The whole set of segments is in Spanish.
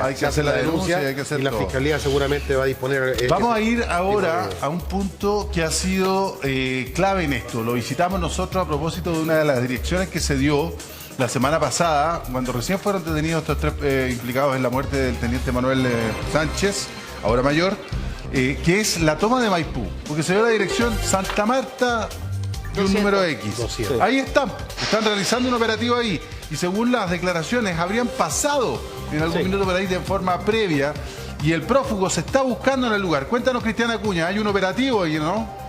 Hay que hacer la denuncia y hay que hacer y la todo. Fiscalía seguramente va a disponer... Vamos a ir ahora a un punto que ha sido clave en esto. Lo visitamos nosotros a propósito de una de las direcciones que se dio la semana pasada, cuando recién fueron detenidos estos tres implicados en la muerte del teniente Manuel Sánchez, ahora mayor, que es la toma de Maipú. Porque se dio la dirección Santa Marta y un número X. 200. Ahí están realizando un operativo ahí. Y según las declaraciones, habrían pasado en algún minuto por ahí de forma previa. Y el prófugo se está buscando en el lugar. Cuéntanos, Cristian Acuña, ¿hay un operativo ahí, no?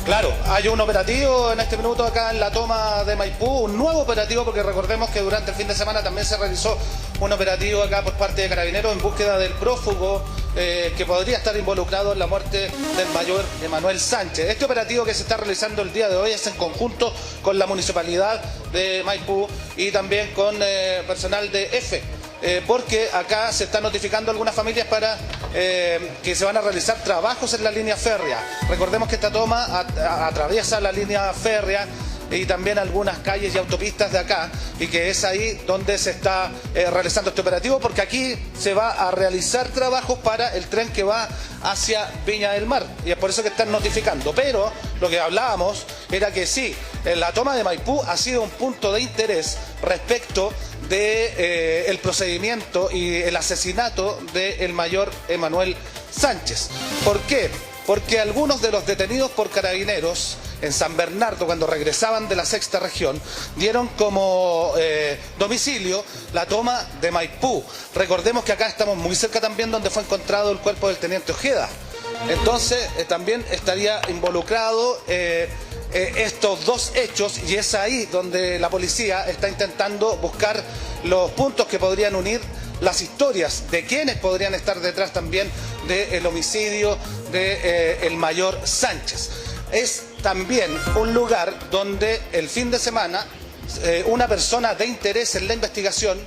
Claro, hay un operativo en este minuto acá en la toma de Maipú, un nuevo operativo porque recordemos que durante el fin de semana también se realizó un operativo acá por parte de Carabineros en búsqueda del prófugo que podría estar involucrado en la muerte del mayor Emanuel Sánchez. Este operativo que se está realizando el día de hoy es en conjunto con la Municipalidad de Maipú y también con personal de EFE. Porque acá se están notificando algunas familias para que se van a realizar trabajos en la línea férrea. Recordemos que esta toma atraviesa la línea férrea y también algunas calles y autopistas de acá, y que es ahí donde se está realizando este operativo, porque aquí se va a realizar trabajos para el tren que va hacia Viña del Mar, y es por eso que están notificando. Pero lo que hablábamos era que sí, la toma de Maipú ha sido un punto de interés respecto de el procedimiento y el asesinato del mayor Emanuel Sánchez. ¿Por qué? Porque algunos de los detenidos por Carabineros en San Bernardo, cuando regresaban de la sexta región, dieron como domicilio la toma de Maipú. Recordemos que acá estamos muy cerca también donde fue encontrado el cuerpo del teniente Ojeda. Entonces también estaría involucrado estos dos hechos, y es ahí donde la policía está intentando buscar los puntos que podrían unir las historias de quienes podrían estar detrás también del homicidio del mayor Sánchez. Es también un lugar donde el fin de semana una persona de interés en la investigación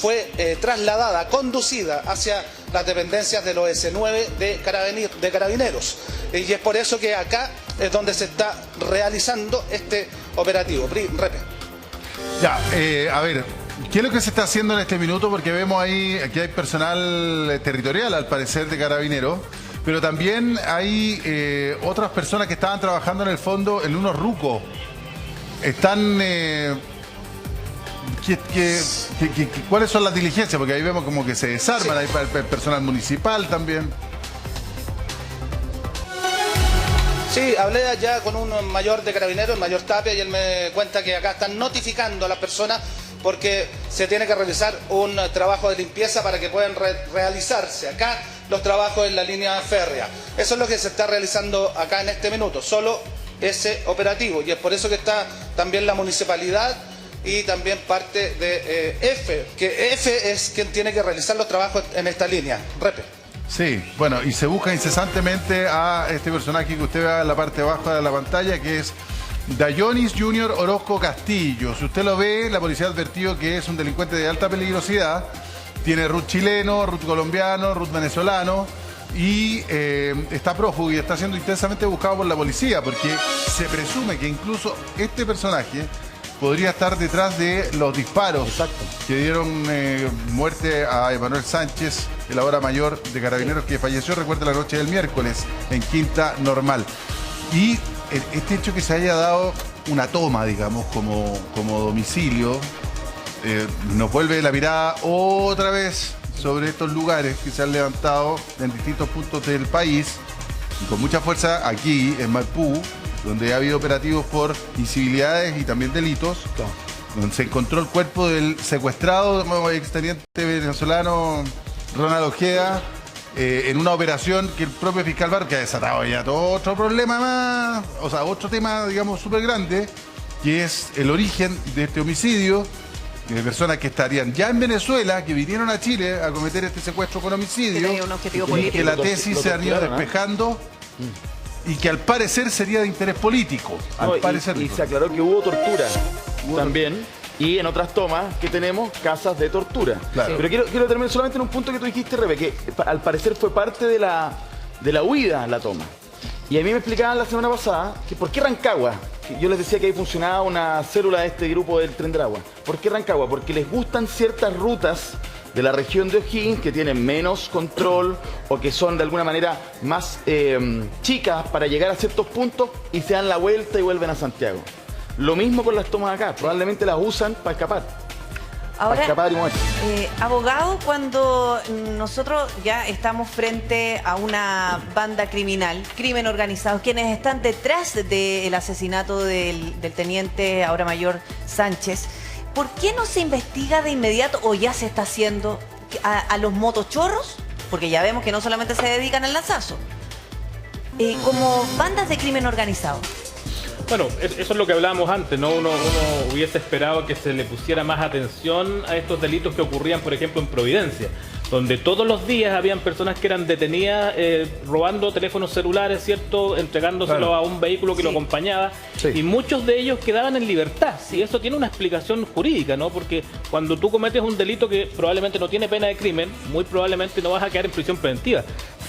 fue trasladada, conducida hacia las dependencias del OS9 de Carabineros. Y es por eso que acá es donde se está realizando este operativo. Repe. Ya, a ver, ¿qué es lo que se está haciendo en este minuto? Porque vemos ahí que hay personal territorial, al parecer, de Carabineros, pero también hay otras personas que estaban trabajando en el fondo en unos rucos. Están... ¿Cuáles son las diligencias? Porque ahí vemos como que se desarman, hay personal municipal también. Sí, hablé allá con un mayor de Carabineros, el mayor Tapia, y él me cuenta que acá están notificando a las personas porque se tiene que realizar un trabajo de limpieza para que puedan realizarse acá los trabajos en la línea férrea. Eso es lo que se está realizando acá en este minuto, solo ese operativo, y es por eso que está también la municipalidad y también parte de EFE, que EFE es quien tiene que realizar los trabajos en esta línea. Repe. Sí, bueno, y se busca incesantemente a este personaje que usted ve en la parte baja de la pantalla, que es Dayonis Junior Orozco Castillo. Si usted lo ve, la policía ha advertido que es un delincuente de alta peligrosidad. Tiene root chileno, root colombiano, root venezolano, y está prófugo y está siendo intensamente buscado por la policía, porque se presume que incluso este personaje podría estar detrás de los disparos que dieron muerte a Emanuel Sánchez, el ahora mayor de Carabineros, que falleció, recuerda, la noche del miércoles en Quinta Normal. Y este hecho que se haya dado una toma, digamos, como domicilio, nos vuelve la mirada otra vez sobre estos lugares que se han levantado en distintos puntos del país, y con mucha fuerza aquí en Maipú, donde ha habido operativos por incivilidades y también delitos, donde se encontró el cuerpo del secuestrado exteniente venezolano Ronald Ojeda, en una operación que el propio fiscal Barros, que ha desatado ya todo otro problema más, o sea, otro tema, digamos, súper grande, que es el origen de este homicidio, de personas que estarían ya en Venezuela, que vinieron a Chile a cometer este secuestro con homicidio, y que la tesis se han ido despejando. Y que al parecer sería de interés político. Y se aclaró que hubo tortura también. Y en otras tomas que tenemos, casas de tortura. Claro. Pero quiero terminar solamente en un punto que tú dijiste, Rebe, que al parecer fue parte de la huida la toma. Y a mí me explicaban la semana pasada que ¿por qué Rancagua? yo les decía que ahí funcionaba una célula de este grupo del Tren de Aragua. ¿Por qué Rancagua? Porque les gustan ciertas rutas de la región de O'Higgins que tienen menos control o que son de alguna manera más chicas para llegar a ciertos puntos y se dan la vuelta y vuelven a Santiago. Lo mismo con las tomas acá, probablemente las usan para escapar. Ahora, y abogado, cuando nosotros ya estamos frente a una banda criminal, crimen organizado, quienes están detrás del asesinato del teniente ahora mayor Sánchez, ¿por qué no se investiga de inmediato o ya se está haciendo a los motochorros? Porque ya vemos que no solamente se dedican al lanzazo, como bandas de crimen organizado. Bueno, eso es lo que hablábamos antes, ¿no? Uno hubiese esperado que se le pusiera más atención a estos delitos que ocurrían, por ejemplo, en Providencia, donde todos los días habían personas que eran detenidas robando teléfonos celulares, ¿cierto? Entregándoselo a un vehículo que lo acompañaba, y muchos de ellos quedaban en libertad. Y eso tiene una explicación jurídica, ¿no? Porque cuando tú cometes un delito que probablemente no tiene pena de crimen, muy probablemente no vas a quedar en prisión preventiva,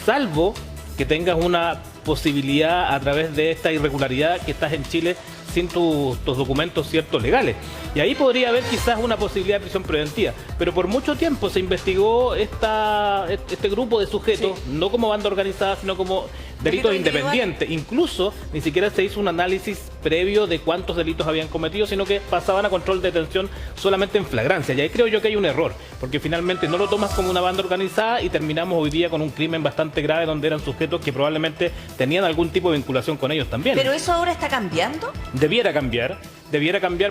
salvo que tengas una posibilidad a través de esta irregularidad que estás en Chile sin tus documentos ciertos legales. Y ahí podría haber quizás una posibilidad de prisión preventiva. Pero por mucho tiempo se investigó este grupo de sujetos, no como banda organizada, sino como delitos independientes. Incluso ni siquiera se hizo un análisis previo de cuántos delitos habían cometido, sino que pasaban a control de detención solamente en flagrancia. Y ahí creo yo que hay un error, porque finalmente no lo tomas como una banda organizada y terminamos hoy día con un crimen bastante grave donde eran sujetos que probablemente tenían algún tipo de vinculación con ellos también. ¿Pero eso ahora está cambiando? Debiera cambiar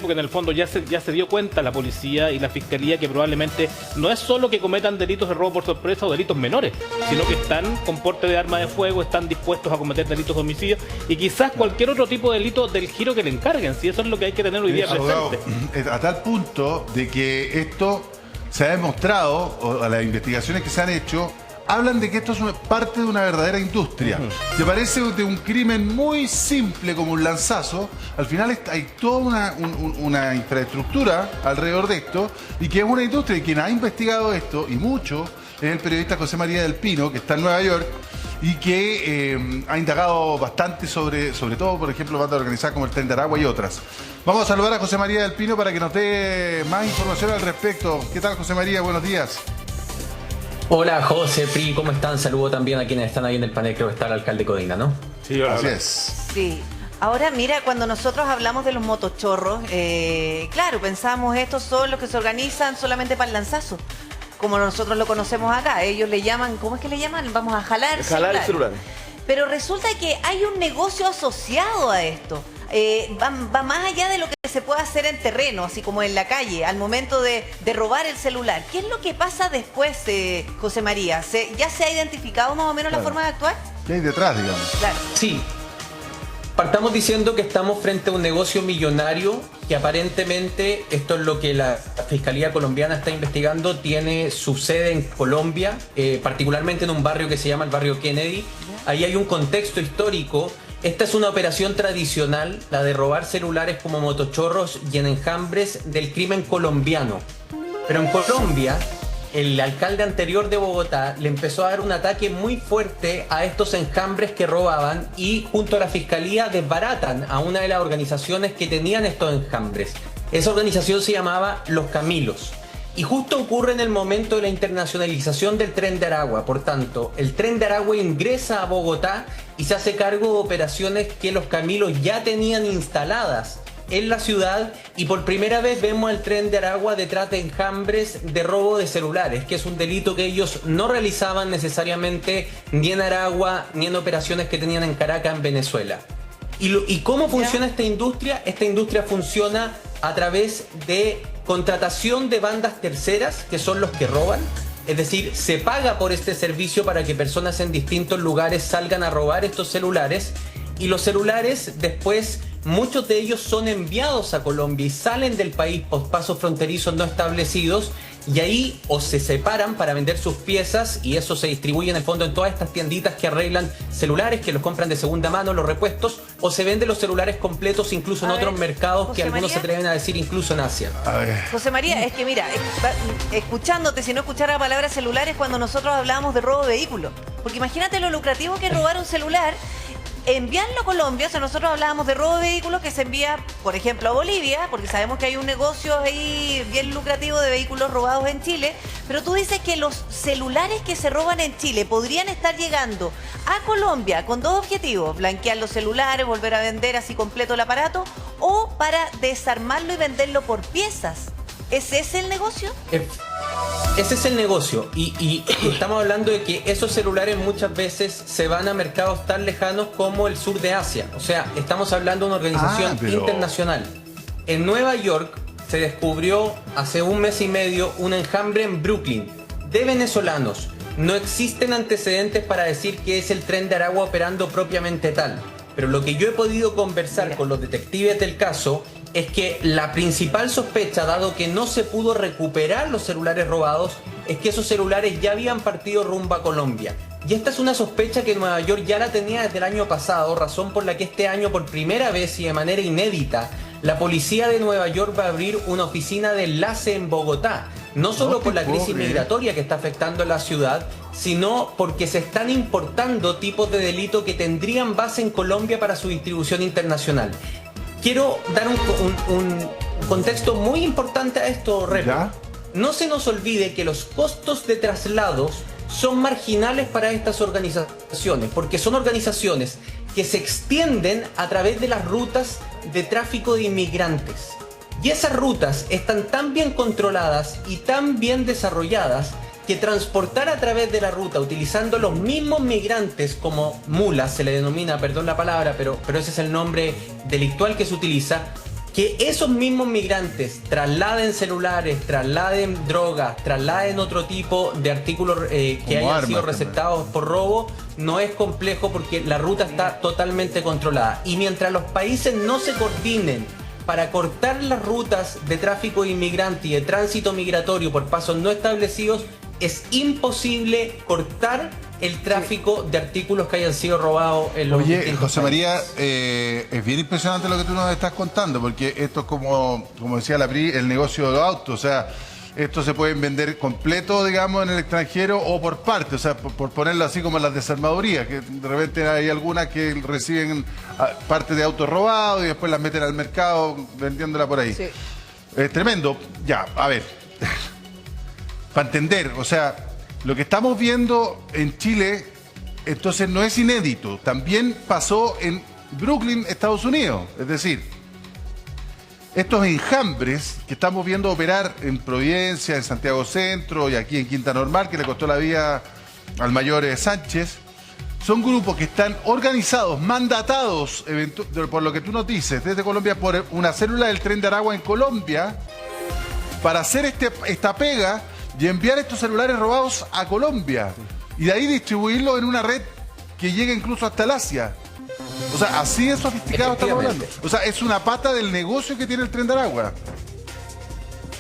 porque en el fondo ya se dio cuenta la policía y la fiscalía que probablemente no es solo que cometan delitos de robo por sorpresa o delitos menores, sino que están con porte de arma de fuego, están dispuestos a cometer delitos de homicidio y quizás cualquier otro tipo de delito del giro que le encarguen, si eso es lo que hay que tener hoy día presente. A tal punto de que esto se ha demostrado, o a las investigaciones que se han hecho, hablan de que esto es parte de una verdadera industria. Te parece de un crimen muy simple como un lanzazo, al final hay toda una infraestructura alrededor de esto y que es una industria, y quien ha investigado esto, y mucho, es el periodista José María del Pino, que está en Nueva York y que ha indagado bastante sobre todo, por ejemplo, bandas organizadas como el Tren de Aragua y otras. Vamos a saludar a José María del Pino para que nos dé más información al respecto. ¿Qué tal, José María? Buenos días. Hola José, Pri, ¿cómo están? Saludo también a quienes están ahí en el panel, creo que está el alcalde Codina, ¿no? Sí, hola. Así es. Sí. Ahora, mira, cuando nosotros hablamos de los motochorros, claro, pensamos estos son los que se organizan solamente para el lanzazo, como nosotros lo conocemos acá. Ellos le llaman, ¿cómo es que le llaman? Vamos a jalar el celular. Pero resulta que hay un negocio asociado a esto. Va más allá de lo que se puede hacer en terreno, así como en la calle, al momento de robar el celular. ¿Qué es lo que pasa después, José María? ¿Ya se ha identificado más o menos la forma de actuar? ¿Qué hay detrás, digamos? Claro. Sí. Partamos diciendo que estamos frente a un negocio millonario que aparentemente, esto es lo que la Fiscalía colombiana está investigando, tiene su sede en Colombia, particularmente en un barrio que se llama el barrio Kennedy. Ahí hay un contexto histórico. Esta es una operación tradicional, la de robar celulares como motochorros y en enjambres del crimen colombiano. Pero en Colombia, el alcalde anterior de Bogotá le empezó a dar un ataque muy fuerte a estos enjambres que robaban y junto a la fiscalía desbaratan a una de las organizaciones que tenían estos enjambres. Esa organización se llamaba Los Camilos. Y justo ocurre en el momento de la internacionalización del Tren de Aragua. Por tanto, el Tren de Aragua ingresa a Bogotá y se hace cargo de operaciones que los Camilos ya tenían instaladas en la ciudad, y por primera vez vemos al Tren de Aragua detrás de enjambres de robo de celulares, que es un delito que ellos no realizaban necesariamente ni en Aragua ni en operaciones que tenían en Caracas, en Venezuela. ¿Y cómo funciona esta industria? Esta industria funciona a través de contratación de bandas terceras, que son los que roban. Es decir, se paga por este servicio para que personas en distintos lugares salgan a robar estos celulares, y los celulares después, muchos de ellos son enviados a Colombia y salen del país por pasos fronterizos no establecidos, y ahí o se separan para vender sus piezas, y eso se distribuye en el fondo en todas estas tienditas que arreglan celulares, que los compran de segunda mano, los repuestos, o se venden los celulares completos incluso en otros mercados, José que algunos María, se atreven a decir incluso en Asia. José María, es que mira, escuchándote, si no escuchara la palabra celulares cuando nosotros hablábamos de robo de vehículos, porque imagínate lo lucrativo que es robar un celular. enviarlo a Colombia. O sea, nosotros hablábamos de robo de vehículos que se envía, por ejemplo, a Bolivia, porque sabemos que hay un negocio ahí bien lucrativo de vehículos robados en Chile, pero tú dices que los celulares que se roban en Chile podrían estar llegando a Colombia con dos objetivos: blanquear los celulares, volver a vender así completo el aparato, o para desarmarlo y venderlo por piezas. ¿Es ese el negocio? Ese es el negocio y estamos hablando de que esos celulares muchas veces se van a mercados tan lejanos como el sur de Asia. O sea, estamos hablando de una organización internacional. En Nueva York se descubrió hace un mes y medio un enjambre en Brooklyn de venezolanos. No existen antecedentes para decir que es el Tren de Aragua operando propiamente tal. Pero lo que yo he podido conversar con los detectives del caso es que la principal sospecha, dado que no se pudo recuperar los celulares robados, es que esos celulares ya habían partido rumbo a Colombia. Y esta es una sospecha que Nueva York ya la tenía desde el año pasado, razón por la que este año, por primera vez y de manera inédita, la policía de Nueva York va a abrir una oficina de enlace en Bogotá. No solo por la crisis migratoria que está afectando a la ciudad, sino porque se están importando tipos de delito que tendrían base en Colombia para su distribución internacional. Quiero dar un contexto muy importante a esto, Repo. No se nos olvide que los costos de traslados son marginales para estas organizaciones, porque son organizaciones que se extienden a través de las rutas de tráfico de inmigrantes. Y esas rutas están tan bien controladas y tan bien desarrolladas que transportar a través de la ruta utilizando los mismos migrantes como mulas, se le denomina, perdón la palabra, pero ese es el nombre delictual que se utiliza, que esos mismos migrantes trasladen celulares, trasladen drogas, trasladen otro tipo de artículos que hayan sido receptados por robo, no es complejo porque la ruta está totalmente controlada. Y mientras los países no se coordinen para cortar las rutas de tráfico de inmigrantes y de tránsito migratorio por pasos no establecidos, es imposible cortar el tráfico de artículos que hayan sido robados en los Oye, José María, países. es bien impresionante lo que tú nos estás contando, porque esto es como decía la PRI, el negocio de los autos. O sea, estos se pueden vender completo, digamos, en el extranjero o por parte. O sea, por ponerlo así como las desarmadorías, que de repente hay algunas que reciben partes de autos robados y después las meten al mercado vendiéndola por ahí. Sí. Es tremendo. Ya, a ver. Para entender, o sea, lo que estamos viendo en Chile, entonces no es inédito. También pasó en Brooklyn, Estados Unidos. Es decir, estos enjambres que estamos viendo operar en Providencia, en Santiago Centro y aquí en Quinta Normal, que le costó la vida al mayor Sánchez, son grupos que están organizados, mandatados, por lo que tú nos dices, desde Colombia, por una célula del Tren de Aragua en Colombia, para hacer esta pega y enviar estos celulares robados a Colombia y de ahí distribuirlo en una red que llega incluso hasta el Asia. O sea, así de sofisticado estamos hablando. O sea, es una pata del negocio que tiene el Tren de Aragua.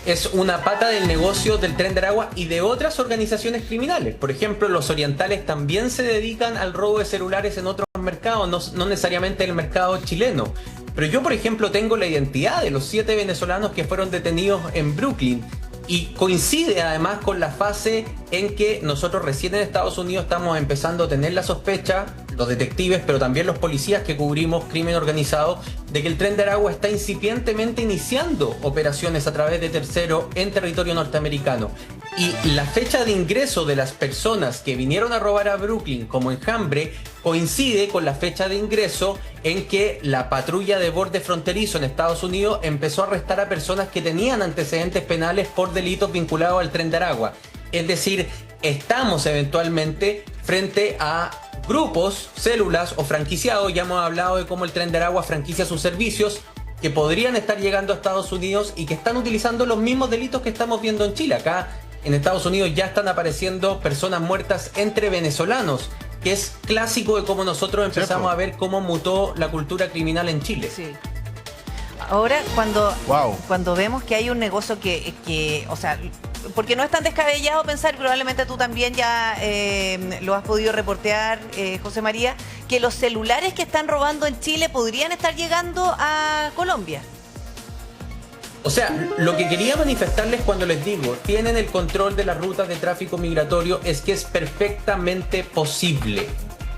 Es una pata del negocio del Tren de Aragua y de otras organizaciones criminales. Por ejemplo, los orientales también se dedican al robo de celulares en otros mercados, no necesariamente el mercado chileno. Pero yo, por ejemplo, tengo la identidad de los 7 venezolanos que fueron detenidos en Brooklyn. Y coincide además con la fase en que nosotros recién en Estados Unidos estamos empezando a tener la sospecha, los detectives, pero también los policías que cubrimos crimen organizado, de que el Tren de Aragua está incipientemente iniciando operaciones a través de terceros en territorio norteamericano. Y la fecha de ingreso de las personas que vinieron a robar a Brooklyn como enjambre coincide con la fecha de ingreso en que la patrulla de borde fronterizo en Estados Unidos empezó a arrestar a personas que tenían antecedentes penales por delitos vinculados al Tren de Aragua. Es decir, estamos eventualmente frente a grupos, células o franquiciados. Ya hemos hablado de cómo el Tren de Aragua franquicia sus servicios, que podrían estar llegando a Estados Unidos y que están utilizando los mismos delitos que estamos viendo en Chile. Acá en Estados Unidos ya están apareciendo personas muertas entre venezolanos, que es clásico de cómo nosotros empezamos a ver cómo mutó la cultura criminal en Chile. Sí. Ahora, cuando vemos que hay un negocio que, o sea, porque no es tan descabellado pensar, probablemente tú también ya lo has podido reportear, José María, que los celulares que están robando en Chile podrían estar llegando a Colombia. O sea, lo que quería manifestarles cuando les digo, tienen el control de las rutas de tráfico migratorio, es que es perfectamente posible.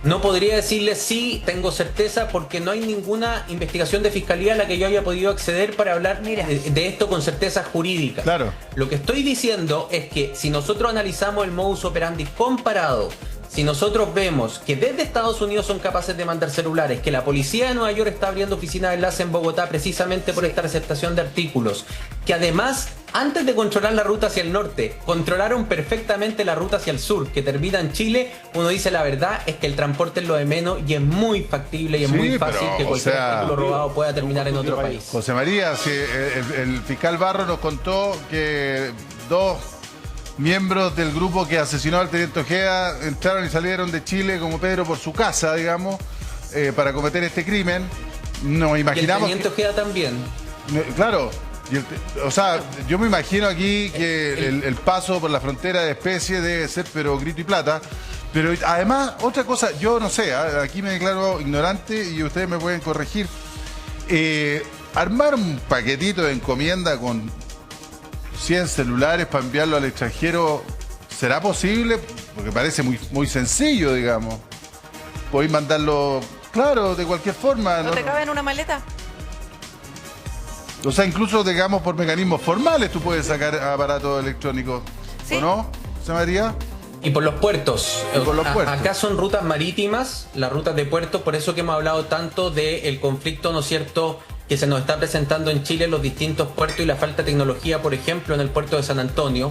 No podría decirle sí, tengo certeza, porque no hay ninguna investigación de fiscalía a la que yo haya podido acceder para hablar de esto con certeza jurídica. Claro. Lo que estoy diciendo es que si nosotros analizamos el modus operandi comparado, si nosotros vemos que desde Estados Unidos son capaces de mandar celulares, que la policía de Nueva York está abriendo oficinas de enlace en Bogotá precisamente por esta receptación de artículos, que además, antes de controlar la ruta hacia el norte, controlaron perfectamente la ruta hacia el sur, que termina en Chile, uno dice la verdad es que el transporte es lo de menos y es muy factible y es muy fácil que cualquier artículo robado pueda terminar en otro país. José María, si el fiscal Barro nos contó que 2 miembros del grupo que asesinó al teniente Ojeda entraron y salieron de Chile como Pedro por su casa, digamos, para cometer este crimen. Nos imaginamos. Y el teniente Ojeda también. Claro. O sea, yo me imagino aquí que el paso por la frontera de especies debe ser, pero grito y plata. Pero además, otra cosa, yo no sé, aquí me declaro ignorante y ustedes me pueden corregir. Armar un paquetito de encomienda con 100 celulares para enviarlo al extranjero, ¿será posible? Porque parece muy sencillo, digamos. Podéis mandarlo, claro, de cualquier forma. ¿No te cabe en una maleta? O sea, incluso, digamos, por mecanismos formales tú puedes sacar aparatos electrónicos, ¿sí? ¿O no, José María? Y por los puertos. Y por los puertos. Acá son rutas marítimas, las rutas de puertos, por eso que hemos hablado tanto del conflicto, ¿no es cierto?, que se nos está presentando en Chile en los distintos puertos y la falta de tecnología, por ejemplo, en el puerto de San Antonio.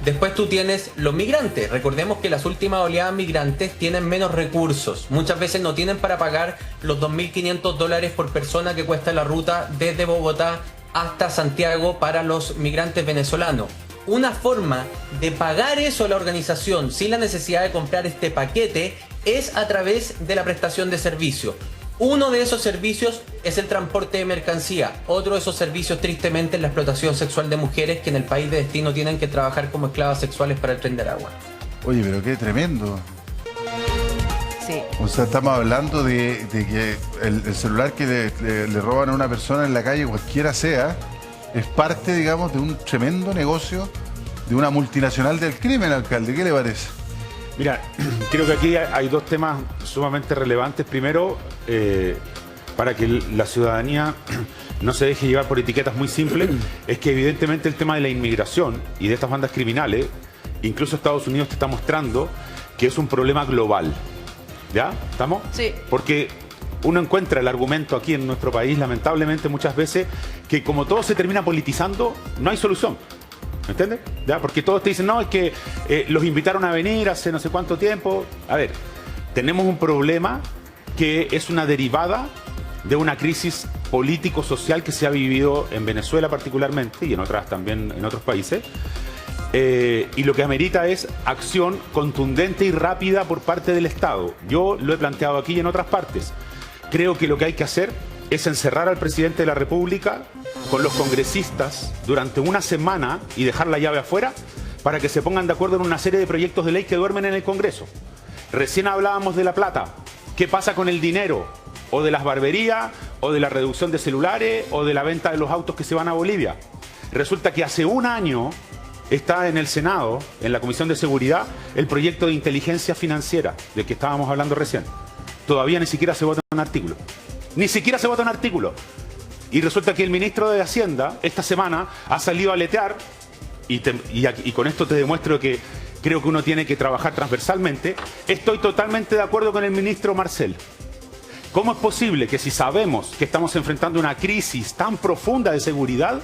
Después tú tienes los migrantes. Recordemos que las últimas oleadas migrantes tienen menos recursos. Muchas veces no tienen para pagar los $2.500 por persona que cuesta la ruta desde Bogotá hasta Santiago para los migrantes venezolanos. Una forma de pagar eso a la organización sin la necesidad de comprar este paquete es a través de la prestación de servicio. Uno de esos servicios es el transporte de mercancía. Otro de esos servicios, tristemente, es la explotación sexual de mujeres que en el país de destino tienen que trabajar como esclavas sexuales para el Tren de Aragua. Oye, pero qué tremendo. Sí. O sea, estamos hablando de que el celular que le roban a una persona en la calle, cualquiera sea, es parte, digamos, de un tremendo negocio de una multinacional del crimen, alcalde. ¿Qué le parece? Mira, creo que aquí hay 2 temas sumamente relevantes. Primero, para que la ciudadanía no se deje llevar por etiquetas muy simples, es que evidentemente el tema de la inmigración y de estas bandas criminales, incluso Estados Unidos te está mostrando que es un problema global. ¿Ya? ¿Estamos? Sí. Porque uno encuentra el argumento aquí en nuestro país, lamentablemente muchas veces, que como todo se termina politizando, no hay solución. ¿Me entiendes? ¿Ya? Porque todos te dicen, no, es que los invitaron a venir hace no sé cuánto tiempo. A ver, tenemos un problema que es una derivada de una crisis político-social que se ha vivido en Venezuela particularmente y en otras también en otros países. Y lo que amerita es acción contundente y rápida por parte del Estado. Yo lo he planteado aquí y en otras partes. Creo que lo que hay que hacer es encerrar al presidente de la República con los congresistas durante una semana y dejar la llave afuera para que se pongan de acuerdo en una serie de proyectos de ley que duermen en el Congreso. Recién hablábamos de la plata. ¿Qué pasa con el dinero? O de las barberías, o de la reducción de celulares, o de la venta de los autos que se van a Bolivia. Resulta que hace un año está en el Senado, en la Comisión de Seguridad, el proyecto de inteligencia financiera, del que estábamos hablando recién. Todavía ni siquiera se vota un artículo. Ni siquiera se vota un artículo. Y resulta que el ministro de Hacienda esta semana ha salido a aletear, y con esto te demuestro que creo que uno tiene que trabajar transversalmente. Estoy totalmente de acuerdo con el ministro Marcel. ¿Cómo es posible que si sabemos que estamos enfrentando una crisis tan profunda de seguridad,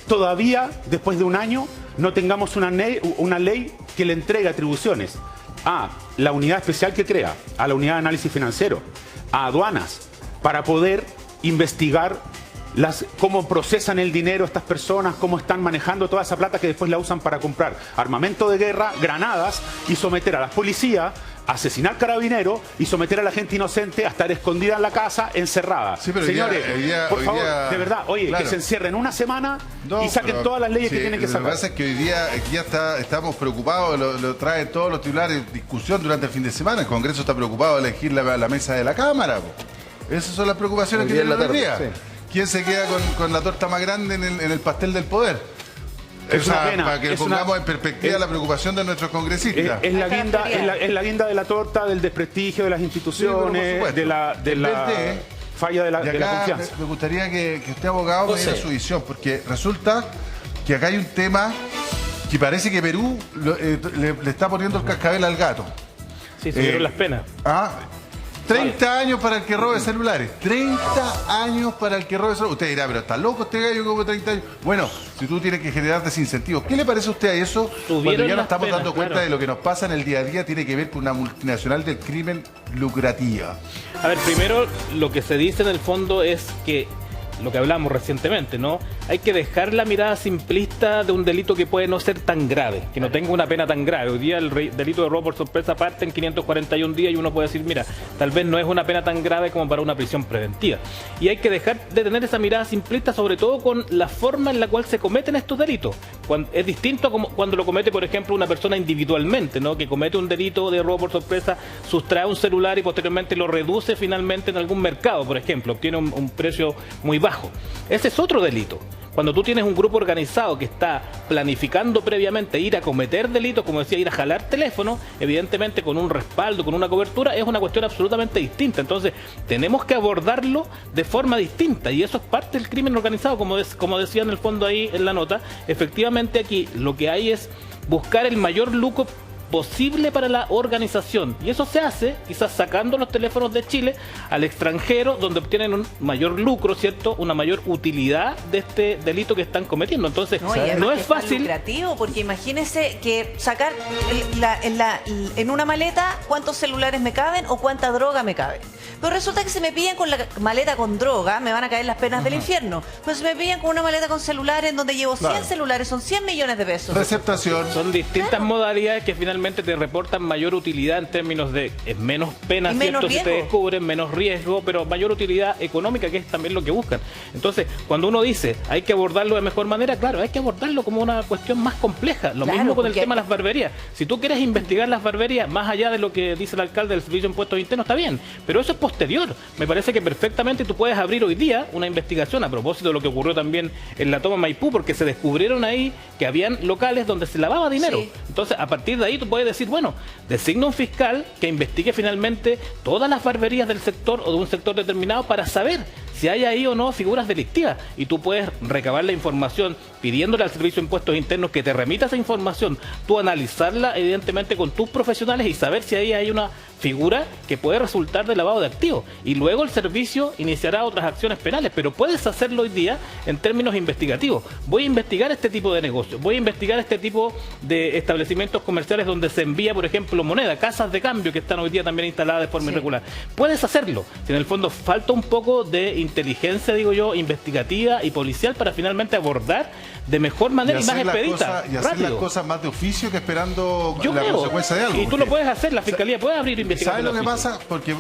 todavía, después de un año, no tengamos una ley que le entregue atribuciones a la unidad especial que crea, a la unidad de análisis financiero, a aduanas, para poder investigar cómo procesan el dinero estas personas, cómo están manejando toda esa plata que después la usan para comprar armamento de guerra, granadas y someter a las policías, asesinar carabineros y someter a la gente inocente a estar escondida en la casa, encerrada? Sí, pero señores, por favor, de verdad, oye, claro, que se encierren una semana y saquen pero, todas las leyes sí, que tienen que sacar. Lo que pasa es que hoy día aquí ya estamos preocupados, lo traen todos los titulares, discusión durante el fin de semana. El Congreso está preocupado de elegir la mesa de la Cámara. Esas son las preocupaciones que tienen hoy día. Sí. ¿Quién se queda con la torta más grande en el pastel del poder? Es una pena. Para que pongamos en perspectiva la preocupación de nuestros congresistas. Es la guinda de la torta del desprestigio de las instituciones, sí, de la falla de la confianza. Me gustaría que usted, abogado, me diera su visión, porque resulta que acá hay un tema que parece que Perú le está poniendo el cascabel al gato. Sí, subieron las penas. 30 años para el que robe celulares. 30 años para el que robe celulares. Usted dirá, pero está loco este gallo como 30 años. Bueno, si tú tienes que generar desincentivos. ¿Qué le parece a usted a eso? Cuando ya nos estamos dando cuenta de lo que nos pasa en el día a día, tiene que ver con una multinacional del crimen lucrativa. A ver, primero lo que se dice en el fondo es que lo que hablamos recientemente, ¿no? Hay que dejar la mirada simplista de un delito que puede no ser tan grave, que no tenga una pena tan grave. Hoy día el delito de robo por sorpresa parte en 541 días y uno puede decir, mira, tal vez no es una pena tan grave como para una prisión preventiva. Y hay que dejar de tener esa mirada simplista, sobre todo con la forma en la cual se cometen estos delitos. Es distinto a cuando lo comete, por ejemplo, una persona individualmente, ¿no? Que comete un delito de robo por sorpresa, sustrae un celular y posteriormente lo reduce finalmente en algún mercado, por ejemplo, obtiene un precio muy bajo. Ese es otro delito. Cuando tú tienes un grupo organizado que está planificando previamente ir a cometer delitos, como decía, ir a jalar teléfono, evidentemente con un respaldo, con una cobertura, es una cuestión absolutamente distinta. Entonces, tenemos que abordarlo de forma distinta y eso es parte del crimen organizado, como decía en el fondo ahí en la nota. Efectivamente aquí lo que hay es buscar el mayor lucro posible para la organización y eso se hace quizás sacando los teléfonos de Chile al extranjero donde obtienen un mayor lucro, ¿cierto? Una mayor utilidad de este delito que están cometiendo. Entonces no es fácil. Es lucrativo porque imagínese que sacar en una maleta cuántos celulares me caben o cuánta droga me cabe. Pero resulta que si me pillan con la maleta con droga me van a caer las penas del infierno. Pero si me pillan con una maleta con celulares en donde llevo 100 celulares son 100 millones de pesos. Receptación. Son distintas modalidades que finalmente te reportan mayor utilidad en términos de menos pena, ¿cierto? Si te descubren, menos riesgo, pero mayor utilidad económica, que es también lo que buscan. Entonces, cuando uno dice hay que abordarlo de mejor manera, claro, hay que abordarlo como una cuestión más compleja. Lo mismo con el tema de las barberías. Si tú quieres investigar las barberías, más allá de lo que dice el alcalde del Servicio de Impuestos Internos, está bien, pero eso es posterior. Me parece que perfectamente tú puedes abrir hoy día una investigación a propósito de lo que ocurrió también en la toma Maipú, porque se descubrieron ahí que habían locales donde se lavaba dinero. Sí. Entonces, a partir de ahí tú puedes decir, bueno, designa un fiscal que investigue finalmente todas las barberías del sector o de un sector determinado para saber si hay ahí o no figuras delictivas. Y tú puedes recabar la información pidiéndole al Servicio de Impuestos Internos que te remita esa información, tú analizarla evidentemente con tus profesionales y saber si ahí hay una figura que puede resultar de lavado de activos. Y luego el servicio iniciará otras acciones penales, pero puedes hacerlo hoy día en términos investigativos. Voy a investigar este tipo de negocios, voy a investigar este tipo de establecimientos comerciales donde se envía, por ejemplo, moneda, casas de cambio que están hoy día también instaladas de forma irregular. Puedes hacerlo. Si en el fondo falta un poco de inteligencia, digo yo, investigativa y policial para finalmente abordar de mejor manera y más expedita. Y hacer las cosas más de oficio que esperando la consecuencia de algo. Y tú lo puedes hacer, la Fiscalía puede abrir investigaciones. ¿Sabes lo que pasa? Porque,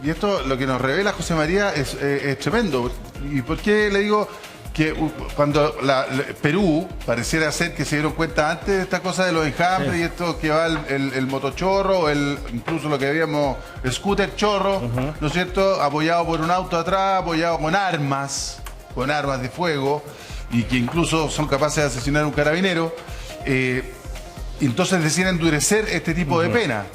y esto lo que nos revela José María es tremendo. ¿Y por qué le digo que cuando Perú pareciera ser que se dieron cuenta antes de esta cosa de los enjambres y esto que va el motochorro, incluso lo que habíamos, el scooter chorro, ¿no es cierto? Apoyado por un auto atrás, apoyado con armas de fuego y que incluso son capaces de asesinar a un carabinero. Entonces deciden endurecer este tipo de pena.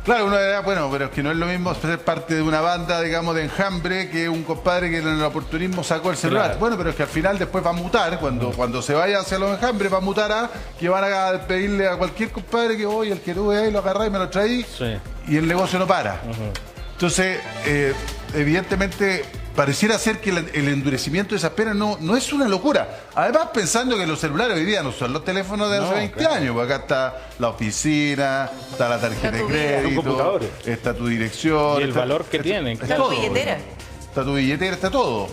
Claro, uno dirá, bueno, pero es que no es lo mismo ser parte de una banda, digamos, de enjambre que un compadre que en el oportunismo sacó el celular. Claro. Bueno, pero es que al final después va a mutar, cuando se vaya hacia los enjambres, va a mutar a que van a pedirle a cualquier compadre que, oye, el que tú veas, lo agarrás y me lo traí, y el negocio no para. Entonces, evidentemente, pareciera ser que el endurecimiento de esas penas no es una locura. Además, pensando que los celulares hoy día no son los teléfonos de hace 20 años, porque acá está la oficina, está la tarjeta de crédito, está tu dirección. Y el valor que tienen. Está tu billetera. Está tu billetera, está todo.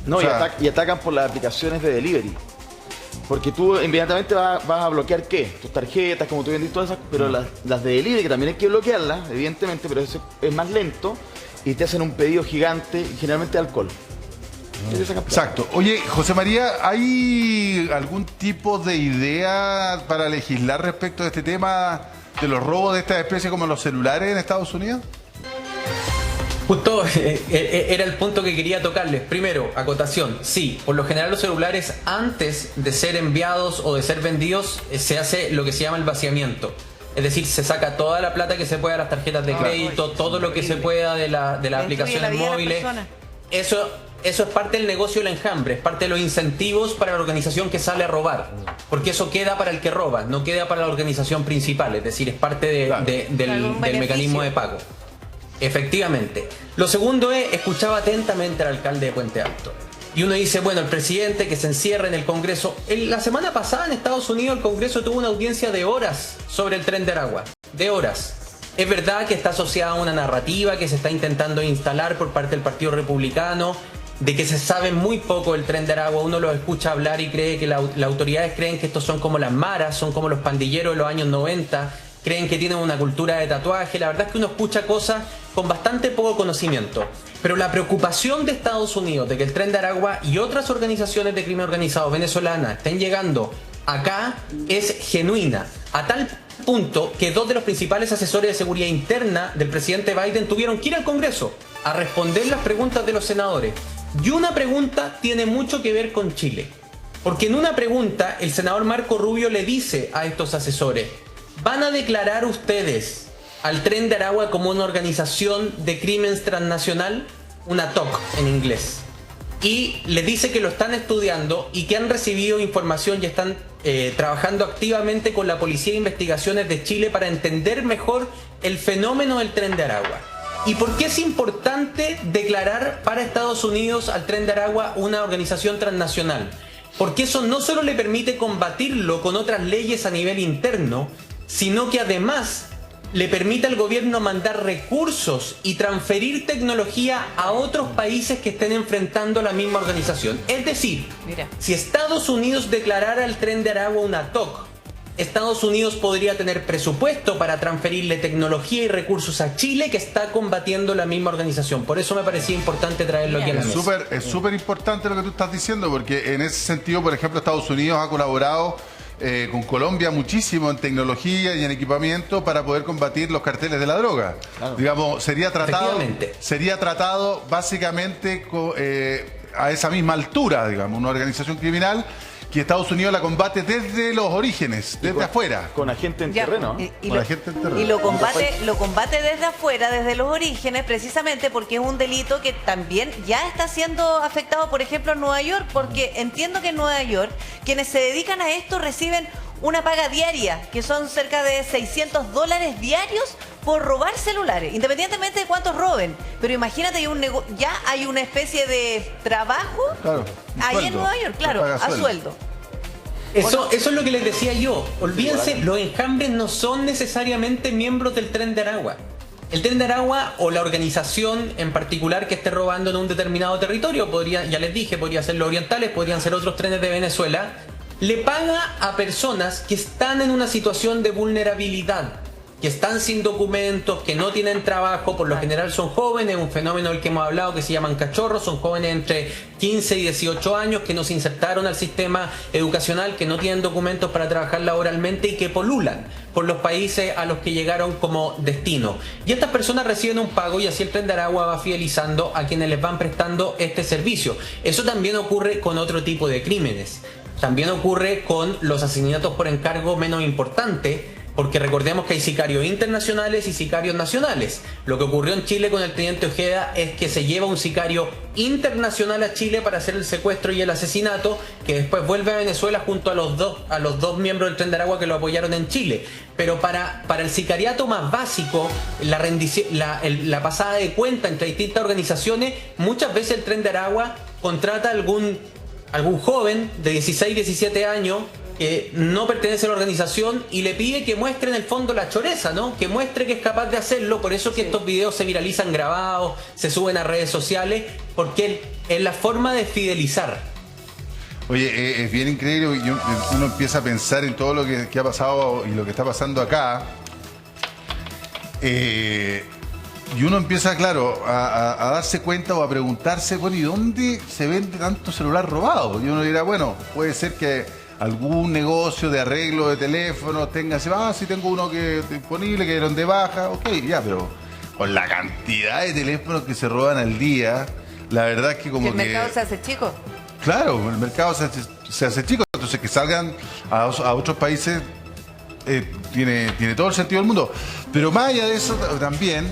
No, o sea, y atacan por las aplicaciones de delivery. Porque tú inmediatamente vas a bloquear ¿qué? Tus tarjetas, como tú bien dices, todas esas, pero las de delivery, que también hay que bloquearlas, evidentemente, pero eso es más lento. Y te hacen un pedido gigante, generalmente de alcohol. Exacto. Oye, José María, ¿hay algún tipo de idea para legislar respecto de este tema de los robos de estas especies como los celulares en Estados Unidos? Justo era el punto que quería tocarles. Primero, acotación. Sí, por lo general los celulares antes de ser enviados o de ser vendidos se hace lo que se llama el vaciamiento. Es decir, se saca toda la plata que se pueda de las tarjetas de crédito, todo lo que se pueda de las aplicaciones móviles. Eso es parte del negocio del enjambre, es parte de los incentivos para la organización que sale a robar. Porque eso queda para el que roba, no queda para la organización principal. Es decir, es parte del mecanismo de pago. Efectivamente. Lo segundo es, escuchaba atentamente al alcalde de Puente Alto. Y uno dice, bueno, el presidente que se encierra en el Congreso. La semana pasada en Estados Unidos el Congreso tuvo una audiencia de horas sobre el Tren de Aragua. De horas. Es verdad que está asociada a una narrativa que se está intentando instalar por parte del Partido Republicano, de que se sabe muy poco del Tren de Aragua. Uno lo escucha hablar y cree que las autoridades creen que estos son como las maras, son como los pandilleros de los años 90, creen que tienen una cultura de tatuaje. La verdad es que uno escucha cosas con bastante poco conocimiento. Pero la preocupación de Estados Unidos de que el Tren de Aragua y otras organizaciones de crimen organizado venezolanas estén llegando acá es genuina, a tal punto que 2 de los principales asesores de seguridad interna del presidente Biden tuvieron que ir al Congreso a responder las preguntas de los senadores. Y una pregunta tiene mucho que ver con Chile, porque en una pregunta el senador Marco Rubio le dice a estos asesores: ¿van a declarar ustedes al Tren de Aragua como una organización de crimen transnacional? Una TOC en inglés. Y le dice que lo están estudiando y que han recibido información y están trabajando activamente con la Policía de Investigaciones de Chile para entender mejor el fenómeno del Tren de Aragua. ¿Y por qué es importante declarar para Estados Unidos al Tren de Aragua una organización transnacional? Porque eso no solo le permite combatirlo con otras leyes a nivel interno, sino que además le permite al gobierno mandar recursos y transferir tecnología a otros países que estén enfrentando la misma organización. Es decir, si Estados Unidos declarara el Tren de Aragua una TOC, Estados Unidos podría tener presupuesto para transferirle tecnología y recursos a Chile, que está combatiendo la misma organización. Por eso me parecía importante traerlo aquí a la mesa. Es súper importante lo que tú estás diciendo, porque en ese sentido, por ejemplo, Estados Unidos ha colaborado con Colombia muchísimo en tecnología y en equipamiento para poder combatir los carteles de la droga. Claro. Digamos, sería tratado básicamente a esa misma altura, digamos, una organización criminal que Estados Unidos la combate desde los orígenes, desde afuera. Con agente en terreno. Y lo combate desde afuera, desde los orígenes, precisamente porque es un delito que también ya está siendo afectado, por ejemplo, en Nueva York, porque entiendo que en Nueva York quienes se dedican a esto reciben una paga diaria, que son cerca de $600 diarios por robar celulares, independientemente de cuántos roben. Pero imagínate, ya hay una especie de trabajo ahí en Nueva York, claro, a sueldo. Eso es lo que les decía yo. Olvídense, los enjambres no son necesariamente miembros del Tren de Aragua. El Tren de Aragua o la organización en particular que esté robando en un determinado territorio, ya les dije, podría ser los orientales, podrían ser otros trenes de Venezuela, le paga a personas que están en una situación de vulnerabilidad, que están sin documentos, que no tienen trabajo, por lo general son jóvenes, un fenómeno del que hemos hablado que se llaman cachorros, son jóvenes entre 15 y 18 años que no se insertaron al sistema educacional, que no tienen documentos para trabajar laboralmente y que polulan por los países a los que llegaron como destino. Y estas personas reciben un pago y así el Tren de Aragua va fidelizando a quienes les van prestando este servicio. Eso también ocurre con otro tipo de crímenes. También ocurre con los asesinatos por encargo menos importantes, porque recordemos que hay sicarios internacionales y sicarios nacionales. Lo que ocurrió en Chile con el teniente Ojeda es que se lleva un sicario internacional a Chile para hacer el secuestro y el asesinato, que después vuelve a Venezuela junto a los dos miembros del Tren de Aragua que lo apoyaron en Chile. Pero para el sicariato más básico, la pasada de cuenta entre distintas organizaciones, muchas veces el Tren de Aragua contrata a algún joven de 16, 17 años que no pertenece a la organización y le pide que muestre en el fondo la choreza, ¿no? Que muestre que es capaz de hacerlo. Por eso que estos videos se viralizan grabados, se suben a redes sociales, porque es la forma de fidelizar. Oye, es bien increíble y uno empieza a pensar en todo lo que ha pasado y lo que está pasando acá. Y uno empieza, claro, a darse cuenta o a preguntarse, bueno, ¿y dónde se vende tanto celular robado? Y uno dirá, bueno, puede ser que algún negocio de arreglo de teléfono tenga, si tengo uno que disponible, que dieron de baja, ok, ya, pero con la cantidad de teléfonos que se roban al día, la verdad es que como el mercado se hace chico. Claro, el mercado se hace chico, entonces que salgan a otros países tiene todo el sentido del mundo. Pero más allá de eso también,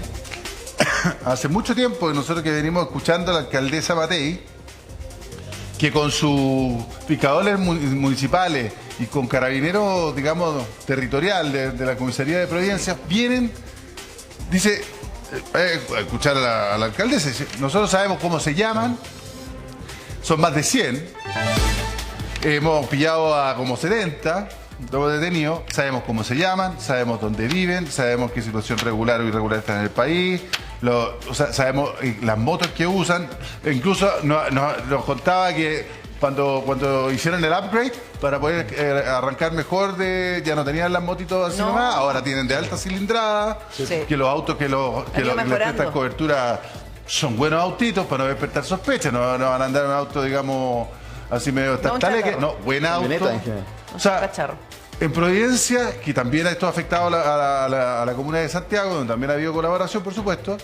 hace mucho tiempo nosotros que venimos escuchando a la alcaldesa Matei, que con sus picadores municipales y con carabineros, digamos, territorial de la comisaría de Providencia, vienen, dice, a escuchar a la alcaldesa, dice, nosotros sabemos cómo se llaman, son más de 100, hemos pillado a como 70, los detenidos, sabemos cómo se llaman, sabemos dónde viven, sabemos qué situación regular o irregular está en el país, sabemos las motos que usan, incluso nos contaba que cuando hicieron el upgrade para poder arrancar mejor, ya no tenían las motitos así nomás, ahora tienen de alta cilindrada, que los autos que les prestan cobertura son buenos autitos para no despertar sospechas, no van a andar en un auto, digamos, así medio taleque, buen auto. O sea, en Providencia, que también esto ha afectado a la comuna de Santiago, donde también ha habido colaboración, por supuesto,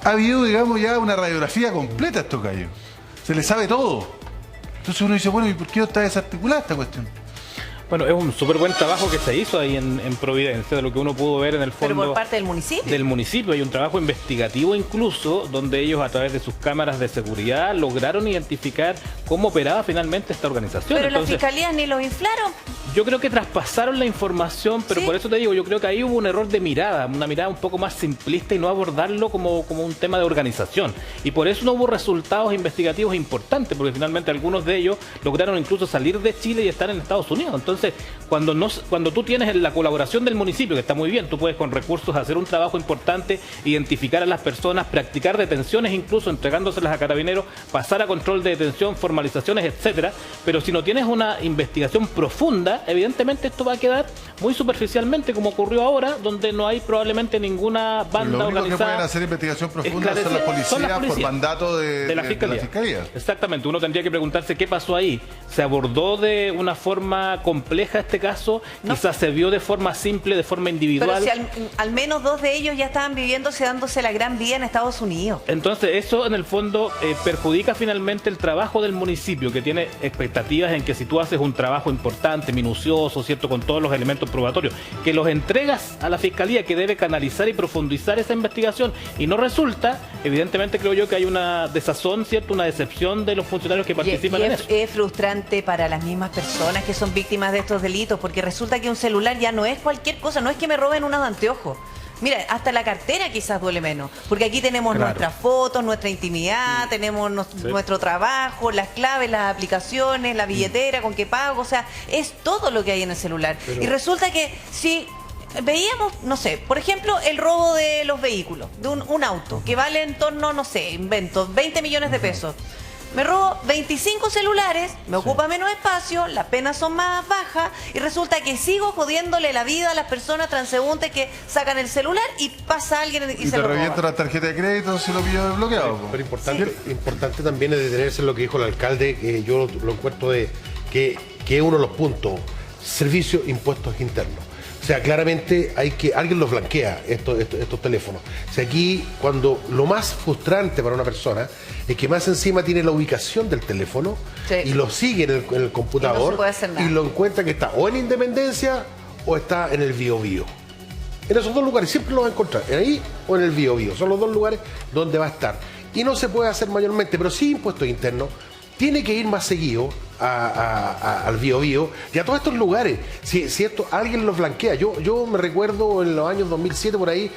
ha habido, digamos, ya una radiografía completa a estos gallos. Se les sabe todo. Entonces uno dice, bueno, ¿y por qué no está desarticulada esta cuestión? Bueno, es un súper buen trabajo que se hizo ahí en Providencia, de lo que uno pudo ver en el fondo. Pero por parte del municipio. Del municipio, hay un trabajo investigativo incluso, donde ellos a través de sus cámaras de seguridad lograron identificar cómo operaba finalmente esta organización. Pero las fiscalías ni lo inflaron. Yo creo que traspasaron la información, pero ¿Sí? por eso te digo, yo creo que ahí hubo un error de mirada, una mirada un poco más simplista y no abordarlo como un tema de organización. Y por eso no hubo resultados investigativos importantes, porque finalmente algunos de ellos lograron incluso salir de Chile y estar en Estados Unidos. Entonces, cuando tú tienes la colaboración del municipio, que está muy bien, tú puedes con recursos hacer un trabajo importante, identificar a las personas, practicar detenciones incluso, entregándoselas a carabineros, pasar a control de detención, formalizaciones, etcétera. Pero si no tienes una investigación profunda, evidentemente esto va a quedar muy superficialmente, como ocurrió ahora, donde no hay probablemente ninguna banda Lo único organizada. que pueden hacer investigación profunda son las policías por mandato de la fiscalía. Exactamente, uno tendría que preguntarse qué pasó ahí. ¿Se abordó de una forma compleja este caso? No. Quizás se vio de forma simple, de forma individual. Pero si al menos 2 de ellos ya estaban viviéndose, dándose la gran vía en Estados Unidos. Entonces eso en el fondo perjudica finalmente el trabajo del municipio, que tiene expectativas en que si tú haces un trabajo importante, minucioso, ¿cierto?, con todos los elementos probatorios, que los entregas a la fiscalía, que debe canalizar y profundizar esa investigación, y no resulta, evidentemente creo yo que hay una desazón, ¿cierto?, una decepción de los funcionarios que participan en eso. Es frustrante para las mismas personas que son víctimas de estos delitos, porque resulta que un celular ya no es cualquier cosa, no es que me roben unos anteojos. Mira, hasta la cartera quizás duele menos, porque aquí tenemos nuestras fotos, nuestra intimidad, tenemos nuestro trabajo, las claves, las aplicaciones, la billetera, con qué pago, o sea, es todo lo que hay en el celular. Y resulta que si veíamos, no sé, por ejemplo, el robo de los vehículos, de un auto, que vale en torno, no sé, invento, 20 millones de pesos. Me robo 25 celulares, me ocupa menos espacio, las penas son más bajas y resulta que sigo jodiéndole la vida a las personas transeúntes que sacan el celular y pasa alguien y se te lo revienta roba. la tarjeta de crédito si lo pillo desbloqueado. Pero importante también es detenerse en lo que dijo el alcalde, que yo lo encuentro que es uno de los puntos, servicio, impuestos internos. O sea, claramente alguien los blanquea, estos teléfonos. O sea, aquí cuando lo más frustrante para una persona es que más encima tiene la ubicación del teléfono y lo sigue en el computador y no se puede hacer nada. Y lo encuentra que está o en Independencia o está en el Biobío. En esos dos lugares siempre lo va a encontrar, ahí o en el Biobío. Son los dos lugares donde va a estar. Y no se puede hacer mayormente, pero sí impuestos internos. Tiene que ir más seguido al Biobío y a todos estos lugares. Si esto alguien los blanquea. Yo me recuerdo en los años 2007 por ahí,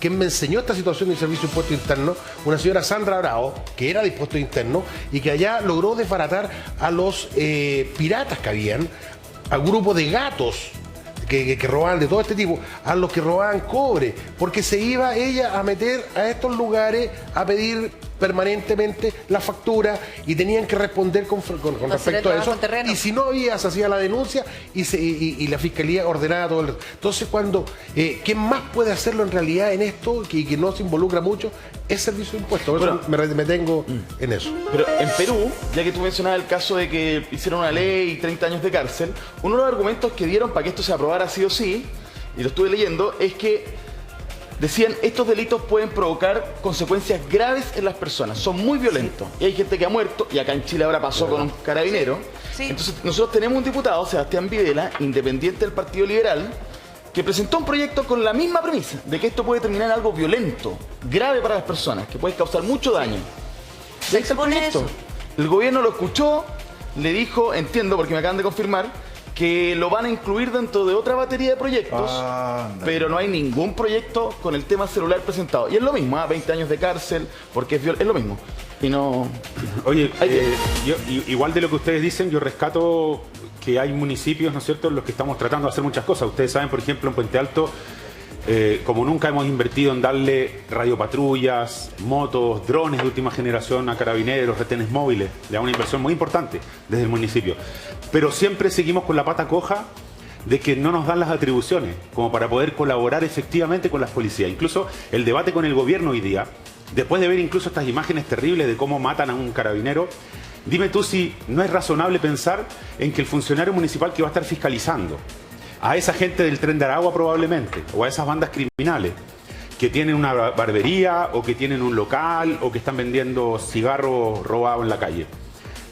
quien me enseñó esta situación del servicio de impuestos internos, una señora Sandra Bravo, que era de impuestos internos y que allá logró desbaratar a los piratas que habían, a grupos de gatos que robaban de todo este tipo, a los que robaban cobre, porque se iba ella a meter a estos lugares a pedir permanentemente la factura y tenían que responder con respecto a eso. Y si no había, se hacía la denuncia y la fiscalía ordenaba todo el... Entonces, ¿quién más puede hacerlo en realidad en esto, que no se involucra mucho? Es servicio de impuestos. Por eso me tengo en eso. Pero en Perú, ya que tú mencionabas el caso de que hicieron una ley y 30 años de cárcel, uno de los argumentos que dieron para que esto se aprobara sí o sí, y lo estuve leyendo, es que decían estos delitos pueden provocar consecuencias graves en las personas, son muy violentos. Y hay gente que ha muerto, y acá en Chile ahora pasó con un carabinero. Sí. Entonces nosotros tenemos un diputado, Sebastián Videla, independiente del Partido Liberal, que presentó un proyecto con la misma premisa, de que esto puede terminar en algo violento, grave para las personas, que puede causar mucho daño. Se Ahí está el expone proyecto. eso. El gobierno lo escuchó, le dijo, entiendo porque me acaban de confirmar, que lo van a incluir dentro de otra batería de proyectos, pero no hay ningún proyecto con el tema celular presentado. Y es lo mismo, 20 años de cárcel, porque es lo mismo. Y no... Oye, igual de lo que ustedes dicen, yo rescato que hay municipios, ¿no es cierto?, en los que estamos tratando de hacer muchas cosas. Ustedes saben, por ejemplo, en Puente Alto, como nunca hemos invertido en darle radiopatrullas, motos, drones de última generación a carabineros, retenes móviles. Le da una inversión muy importante desde el municipio. Pero siempre seguimos con la pata coja de que no nos dan las atribuciones como para poder colaborar efectivamente con las policías. Incluso el debate con el gobierno hoy día, después de ver incluso estas imágenes terribles de cómo matan a un carabinero, dime tú si no es razonable pensar en que el funcionario municipal que va a estar fiscalizando a esa gente del Tren de Aragua probablemente, o a esas bandas criminales que tienen una barbería o que tienen un local o que están vendiendo cigarros robados en la calle,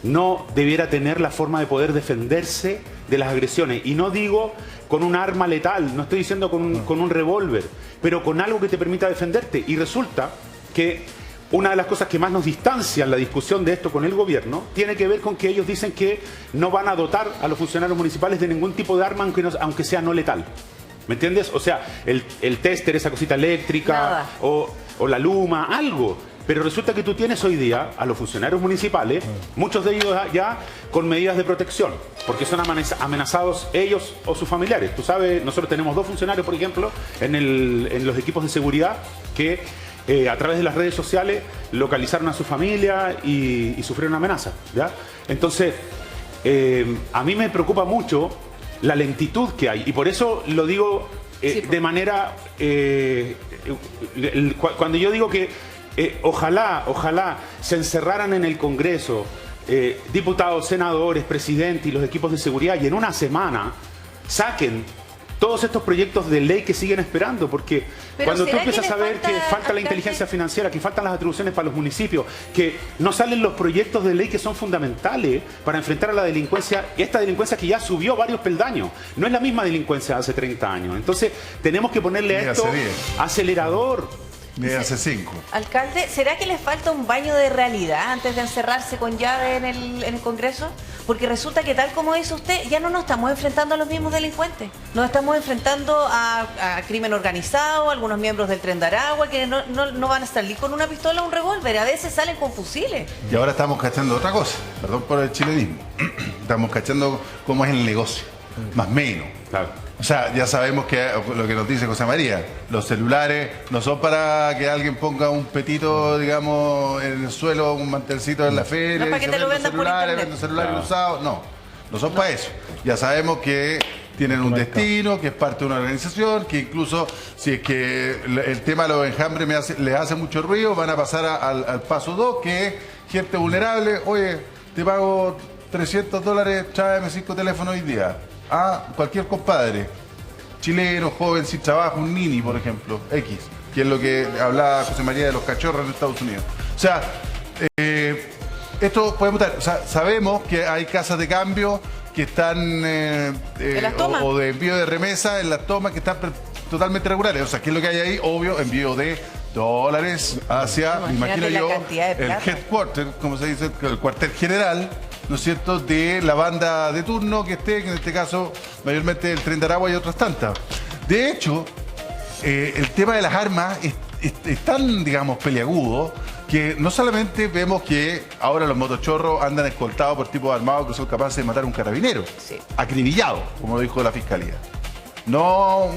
no debiera tener la forma de poder defenderse de las agresiones. Y no digo con un arma letal, no estoy diciendo con un revólver, pero con algo que te permita defenderte. Y resulta que una de las cosas que más nos distancian la discusión de esto con el gobierno tiene que ver con que ellos dicen que no van a dotar a los funcionarios municipales de ningún tipo de arma, aunque sea no letal. ¿Me entiendes? O sea, el tester, esa cosita eléctrica, o la luma, algo. Pero resulta que tú tienes hoy día a los funcionarios municipales, muchos de ellos ya con medidas de protección, porque son amenazados ellos o sus familiares. Tú sabes, nosotros tenemos 2 funcionarios, por ejemplo, en los equipos de seguridad que a través de las redes sociales localizaron a su familia y sufrieron amenaza, ¿ya? Entonces, a mí me preocupa mucho la lentitud que hay, y por eso lo digo de manera... cuando yo digo que ojalá se encerraran en el Congreso diputados, senadores, presidentes y los equipos de seguridad, y en una semana saquen todos estos proyectos de ley que siguen esperando, porque cuando tú empiezas a ver que falta la inteligencia financiera, que faltan las atribuciones para los municipios, que no salen los proyectos de ley que son fundamentales para enfrentar a la delincuencia, esta delincuencia que ya subió varios peldaños, no es la misma delincuencia de hace 30 años. Entonces tenemos que ponerle a esto acelerador. De hace 5. Alcalde, ¿será que les falta un baño de realidad antes de encerrarse con llave en el Congreso? Porque resulta que, tal como dice usted, ya no nos estamos enfrentando a los mismos delincuentes. Nos estamos enfrentando a crimen organizado, a algunos miembros del Tren de Aragua que no van a salir con una pistola o un revólver. A veces salen con fusiles. Y ahora estamos cachando otra cosa. Perdón por el chilenismo. Estamos cachando cómo es el negocio. Más o menos. Claro. O sea, ya sabemos que lo que nos dice José María, los celulares no son para que alguien ponga un petito, digamos, en el suelo, un mantelcito en la feria, no para que te lo vendan por internet. venden celulares usados, no son para eso. Ya sabemos que tienen un destino, que es parte de una organización, que incluso si es que el tema de los enjambres les hace mucho ruido, van a pasar al paso 2, que es gente vulnerable. Oye, te pago $300, tráeme 5 teléfonos hoy día. A cualquier compadre chileno, joven, sin trabajo, un nini, por ejemplo, X, que es lo que hablaba José María de los cachorros en Estados Unidos. O sea, esto puede mutar. O sea, sabemos que hay casas de cambio que están o de envío de remesa en las tomas que están totalmente regulares. O sea, ¿qué es lo que hay ahí? Obvio, envío de dólares hacia, me imagino yo, el headquarter, como se dice, el cuartel general, ¿no es cierto?, de la banda de turno que esté, que en este caso mayormente el Tren de Aragua y otras tantas. De hecho, el tema de las armas es tan, digamos, peliagudo que no solamente vemos que ahora los motochorros andan escoltados por tipos armados que son capaces de matar a un carabinero, acribillado, como dijo la Fiscalía. No,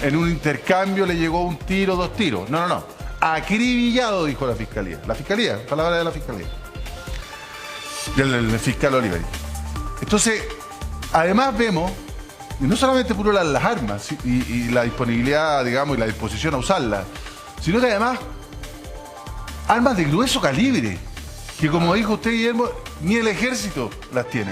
en un intercambio le llegó un tiro, 2 tiros. No. Acribillado, dijo la Fiscalía. La Fiscalía, palabra de la Fiscalía. Del fiscal Olivari. Entonces, además vemos, y no solamente pululan las armas y la disponibilidad, digamos, y la disposición a usarlas, sino que además armas de grueso calibre, que como dijo usted, Guillermo, ni el ejército las tiene.